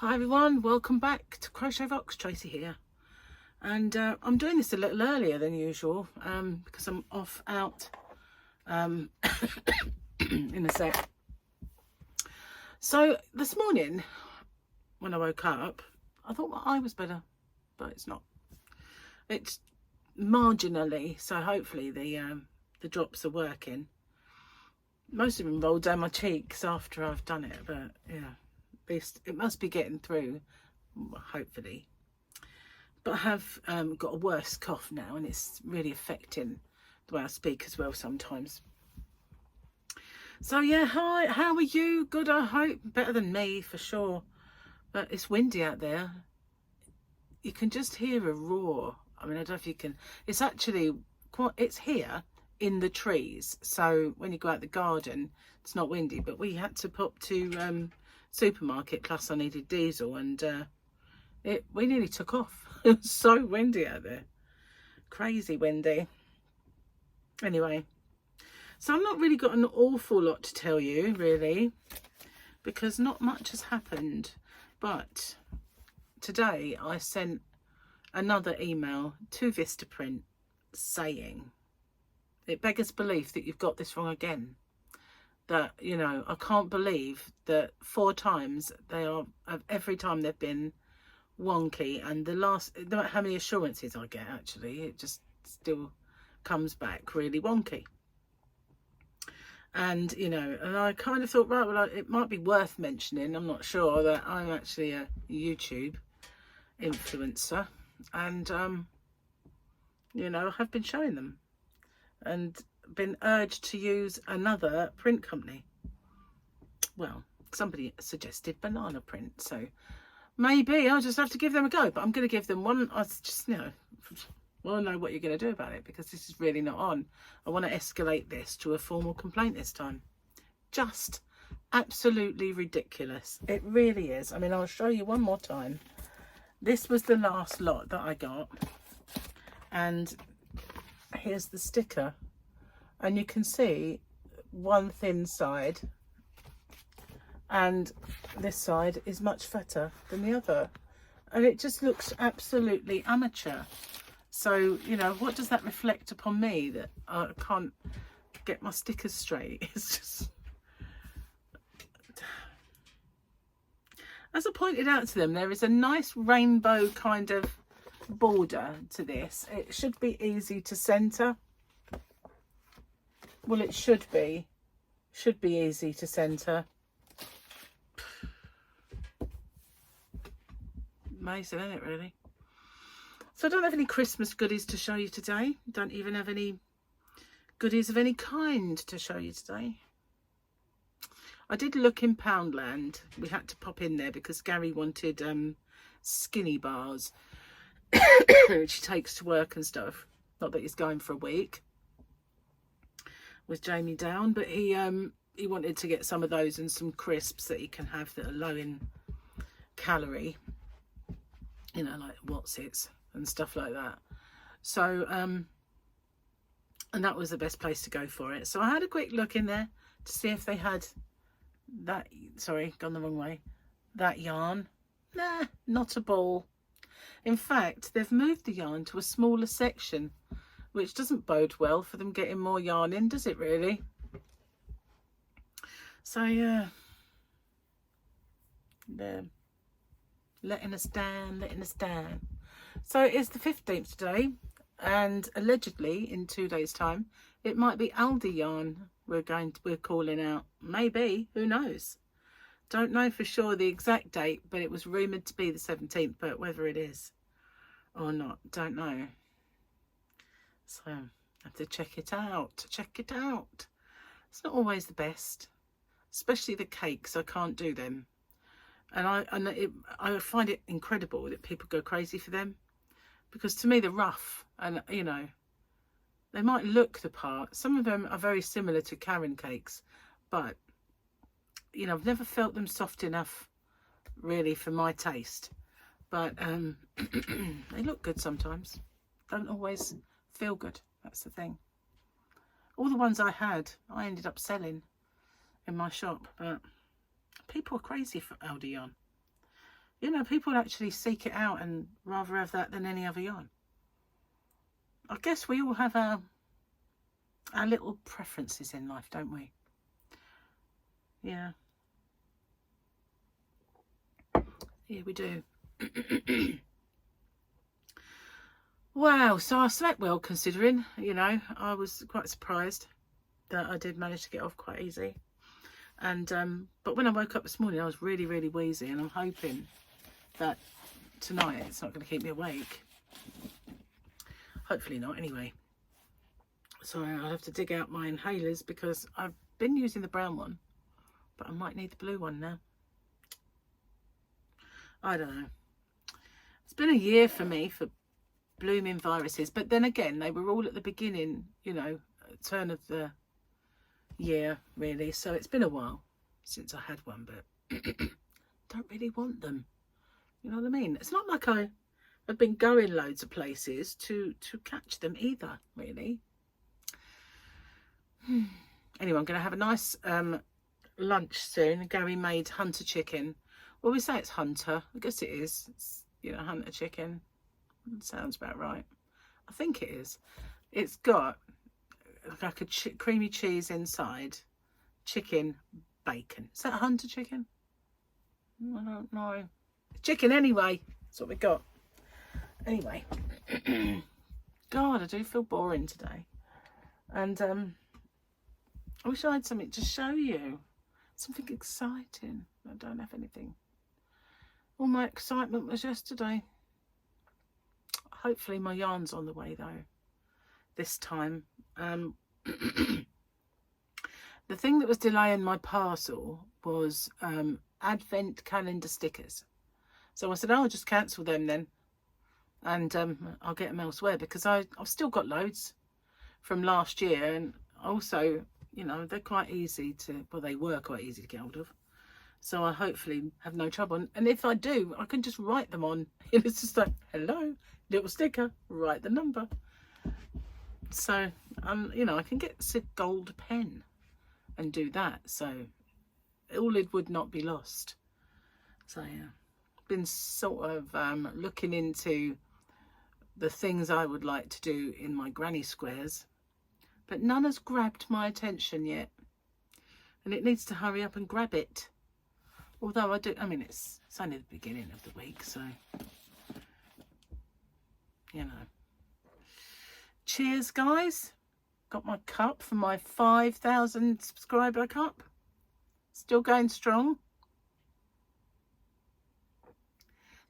Hi everyone, welcome back to Crochet Vox. Tracy here, and I'm doing this a little earlier than usual because I'm off out in a sec. So this morning when I woke up, I thought my eye was better, but it's not. It's marginally, so hopefully the drops are working. Most of them rolled down my cheeks after I've done it, but yeah, it must be getting through, hopefully. But I have got a worse cough now, and it's really affecting the way I speak as well sometimes. So yeah, hi, how are you? Good, I hope. Better than me for sure. But it's windy out there. You can just hear a roar. I mean, I don't know if you can. It's actually quite, it's here in the trees. So when you go out the garden, it's not windy. But we had to pop to supermarket, plus I needed diesel, and we nearly took off. It was so windy out there, crazy windy. Anyway, so I've not really got an awful lot to tell you really, because not much has happened. But today I sent another email to Vistaprint saying it beggars belief that you've got this wrong again. That, you know, I can't believe that 4 times every time they've been wonky, and no matter how many assurances I get, actually it just still comes back really wonky. And you know, and I kind of thought, right, well, it might be worth mentioning, I'm not sure, that I'm actually a YouTube influencer, and you know, I have been showing them and been urged to use another print company. Well, somebody suggested Banana Print, so maybe I'll just have to give them a go. But I'm going to give them one. I just, you know, want to know what you're going to do about it, because this is really not on. I want to escalate this to a formal complaint this time. Just absolutely ridiculous. It really is. I mean, I'll show you one more time. This was the last lot that I got, and here's the sticker, and you can see one thin side, and this side is much fatter than the other, and it just looks absolutely amateur. So, you know, what does that reflect upon me, that I can't get my stickers straight? It's just, as I pointed out to them, there is a nice rainbow kind of border to this. It should be easy to center. Well, it should be easy to center. Amazing, isn't it, really? So I don't have any Christmas goodies to show you today. Don't even have any goodies of any kind to show you today. I did look in Poundland. We had to pop in there because Gary wanted skinny bars, which he takes to work and stuff. Not that he's going for a week with Jamie down, but he wanted to get some of those and some crisps that he can have that are low in calorie, you know, like What's-Its and stuff like that. So and that was the best place to go for it. So I had a quick look in there to see if they had that, sorry, gone the wrong way, that yarn. Nah, not a ball. In fact, they've moved the yarn to a smaller section, which doesn't bode well for them getting more yarn in, does it really? So yeah, they're letting us down. So it's the 15th today, and allegedly in 2 days time it might be Aldi yarn we're calling out. Maybe, who knows? Don't know for sure the exact date, but it was rumoured to be the 17th, but whether it is or not, don't know. So I have to check it out. It's not always the best, especially the cakes. I can't do them, and I find it incredible that people go crazy for them, because to me they're rough, and you know, they might look the part. Some of them are very similar to Karen cakes, but you know, I've never felt them soft enough really for my taste. But they look good sometimes. Don't always feel good. That's the thing. All the ones I had, I ended up selling in my shop, but people are crazy for Aldi yarn. You know, people actually seek it out and rather have that than any other yarn. I guess we all have our little preferences in life, don't we? Yeah. Yeah, we do. Wow, so I slept well considering, you know, I was quite surprised that I did manage to get off quite easy. And but when I woke up this morning, I was really, really wheezy, and I'm hoping that tonight it's not going to keep me awake. Hopefully not, anyway. So I'll have to dig out my inhalers because I've been using the brown one, but I might need the blue one now. I don't know. It's been a year for me for blooming viruses, but then again, they were all at the beginning, you know, turn of the year, really. So it's been a while since I had one, but don't really want them. You know what I mean? It's not like I've been going loads of places to catch them either, really. Anyway, I'm going to have a nice lunch soon. Gary made hunter chicken. Well, we say it's hunter. I guess it is. It's, you know, hunter chicken. Sounds about right. I think it is. It's got like a creamy cheese inside, chicken, bacon. Is that hunter chicken? I don't know. Chicken anyway. That's what we got. Anyway. God, I do feel boring today. And I wish I had something to show you. Something exciting. I don't have anything. All my excitement was yesterday. Hopefully my yarn's on the way though. This time. The thing that was delaying my parcel was advent calendar stickers. So I said, oh, I'll just cancel them then. And I'll get them elsewhere because I've still got loads from last year. And also, you know, they're quite easy to, well, they were quite easy to get hold of. So I hopefully have no trouble. And if I do, I can just write them on. It's just like, hello, little sticker, write the number. So, you know, I can get a gold pen and do that. So all it would not be lost. So yeah, been sort of looking into the things I would like to do in my granny squares. But none has grabbed my attention yet. And it needs to hurry up and grab it. Although I mean, it's only the beginning of the week, so, you know. Cheers, guys. Got my cup for my 5,000 subscriber cup. Still going strong.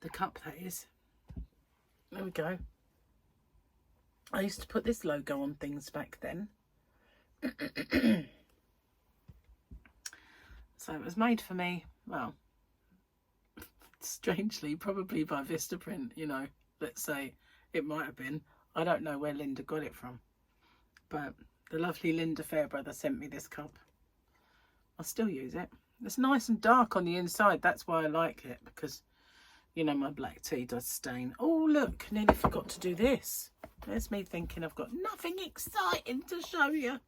The cup, that is. There we go. I used to put this logo on things back then. So it was made for me, well, strangely, probably by Vistaprint, you know, let's say it might have been. I don't know where Linda got it from, but the lovely Linda Fairbrother sent me this cup. I still use it. It's nice and dark on the inside. That's why I like it, because, you know, my black tea does stain. Oh, look, nearly forgot to do this. There's me thinking I've got nothing exciting to show you.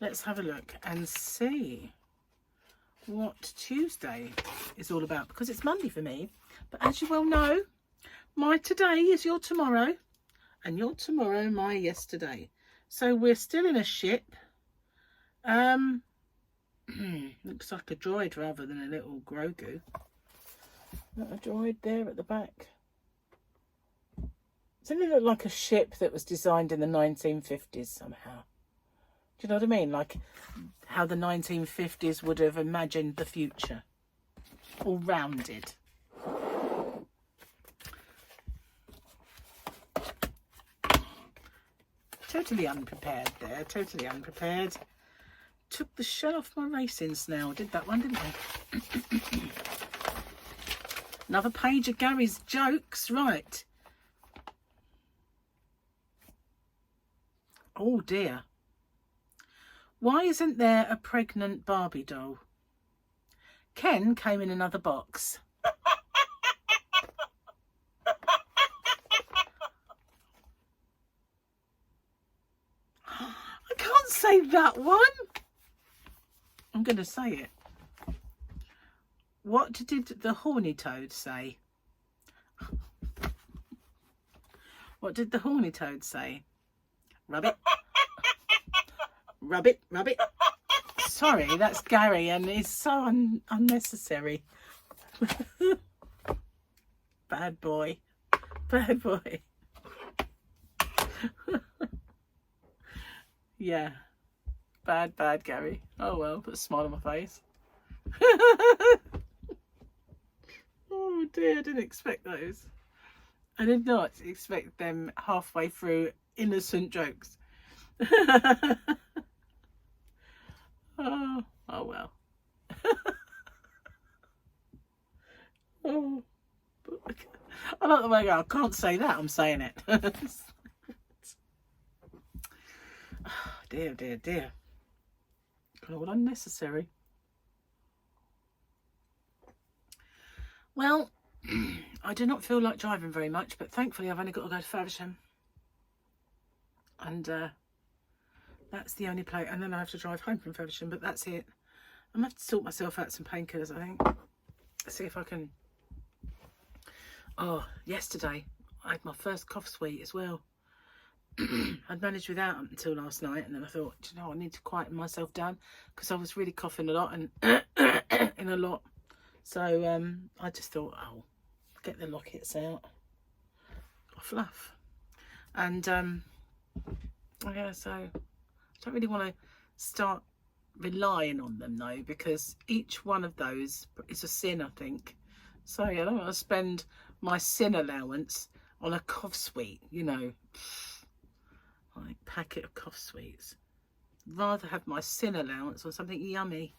Let's have a look and see what Tuesday is all about, because it's Monday for me. But as you well know, my today is your tomorrow, and your tomorrow my yesterday. So we're still in a ship. Looks like a droid rather than a little Grogu. Not a droid there at the back. It's only look like a ship that was designed in the 1950s somehow. Do you know what I mean? Like how the 1950s would have imagined the future. All rounded. Totally unprepared there. Totally unprepared. Took the shell off my racing snail. Did that one, didn't I? Another page of Gary's jokes. Right. Oh dear. Why isn't there a pregnant Barbie doll? Ken came in another box. I can't say that one. I'm going to say it. What did the horny toad say? What did the horny toad say? Rub it. Rub it, rub it. Sorry, that's Gary, and it's so unnecessary. Bad boy. Bad boy. Yeah. Bad Gary. Oh well, put a smile on my face. Oh dear, I didn't expect those. I did not expect them halfway through innocent jokes. Oh well. Oh, I like the way I go, I can't say that, I'm saying it. Oh, dear. All unnecessary. Well, I do not feel like driving very much, but thankfully I've only got to go to Faversham. And that's the only place. And then I have to drive home from Faversham, but that's it. I'm going to have to sort myself out some painkillers, I think. See if I can. Oh, yesterday I had my first cough suite as well. I'd managed without until last night, and then I thought, you know, I need to quieten myself down because I was really coughing a lot and in a lot. So I just thought, oh, get the lockets out. Fluff. And yeah, so I don't really want to start relying on them though, because each one of those is a sin, I think. So yeah, I don't want to spend my sin allowance on a cough suite, you know, like packet of cough sweets. Rather have my sin allowance on something yummy.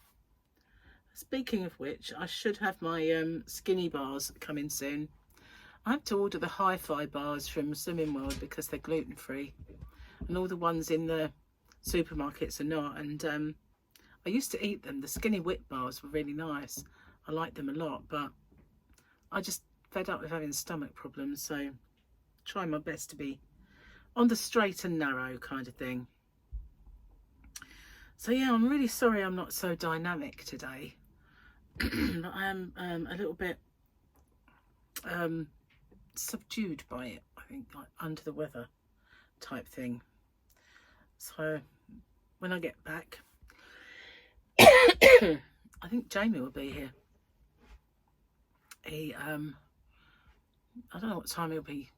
Speaking of which, I should have my skinny bars coming soon. I have to order the hi-fi bars from Slimming World because they're gluten-free, and all the ones in the supermarkets are not. And I used to eat them. The skinny whip bars were really nice. I liked them a lot, but I just fed up with having stomach problems, so try my best to be on the straight and narrow kind of thing. So yeah, I'm really sorry I'm not so dynamic today. But I am a little bit subdued by it, I think, like under the weather type thing. So when I get back, I think Jamie will be here. He I don't know what time he'll be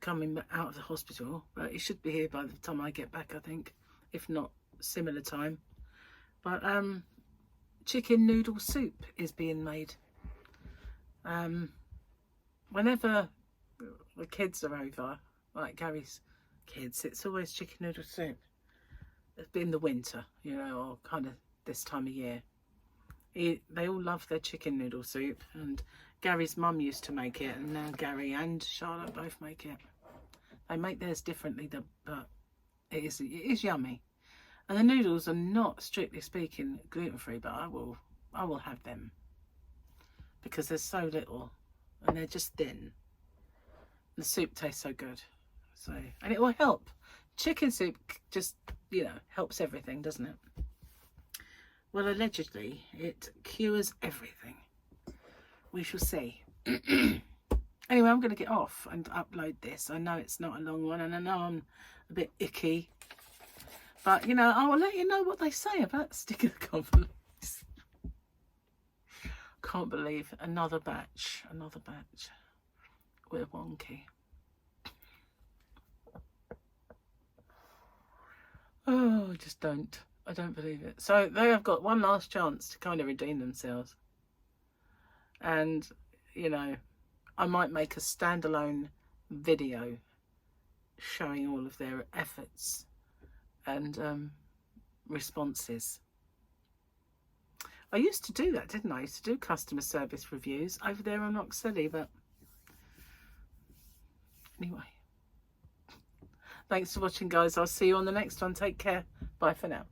coming out of the hospital, but he should be here by the time I get back, I think, if not similar time. But chicken noodle soup is being made. Whenever the kids are over, like Gary's kids, it's always chicken noodle soup. It's been the winter, you know, or kind of this time of year. They all love their chicken noodle soup, and Gary's mum used to make it, and now Gary and Charlotte both make it. They make theirs differently, but it is yummy. And the noodles are not, strictly speaking, gluten-free, but I will have them because there's so little and they're just thin. The soup tastes so good. So, and it will help. Chicken soup just, you know, helps everything, doesn't it? Well, allegedly, it cures everything. We shall see. Anyway, I'm going to get off and upload this. I know it's not a long one, and I know I'm a bit icky. But, you know, I will let you know what they say about sticker companies. Can't believe another batch. We're wonky. Oh, I just don't. I don't believe it. So they have got one last chance to kind of redeem themselves. And, you know, I might make a standalone video showing all of their efforts and responses. I used to do that, didn't I? I used to do customer service reviews over there on Roxelly, but anyway. Thanks for watching, guys. I'll see you on the next one. Take care. Bye for now.